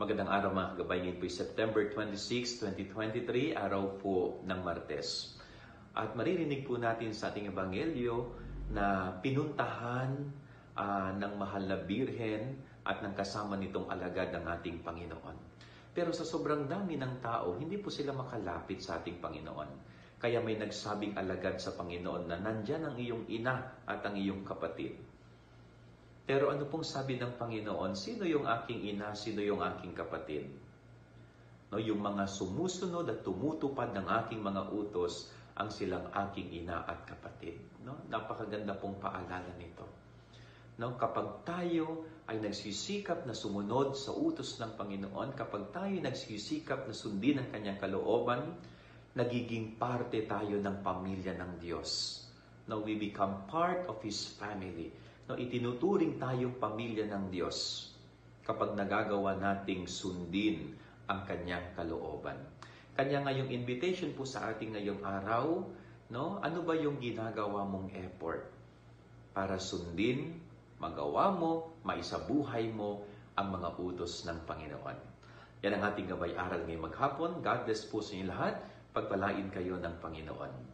Magandang araw mga kagabay. Ngayon po September 26, 2023, araw po ng Martes. At maririnig po natin sa ating ebanghelyo na pinuntahan ng mahal na birhen at ng kasama nitong alagad ng ating Panginoon. Pero sa sobrang dami ng tao, hindi po sila makalapit sa ating Panginoon. Kaya may nagsabing alagad sa Panginoon na nandyan ang iyong ina at ang iyong kapatid. Pero ano pong sabi ng Panginoon? Sino yung aking ina? Sino yung aking kapatid? No, yung mga sumusunod at tumutupad ng aking mga utos, ang silang aking ina at kapatid. No? Napakaganda pong paalala nito. No, kapag tayo ay nagsisikap na sumunod sa utos ng Panginoon, kapag tayo nagsisikap na sundin ang kanyang kalooban, nagiging parte tayo ng pamilya ng Diyos. No, we become part of His family. No, itinuturing tayong pamilya ng Diyos kapag nagagawa nating sundin ang kanyang kalooban. Kanya ngayong invitation po sa ating ngayong araw, no? Ano ba yung ginagawa mong effort para sundin, magawa mo, maisabuhay mo ang mga utos ng Panginoon? Yan ang ating gabay aral ngayong maghapon. God bless po sa inyo lahat. Pagpalain kayo ng Panginoon.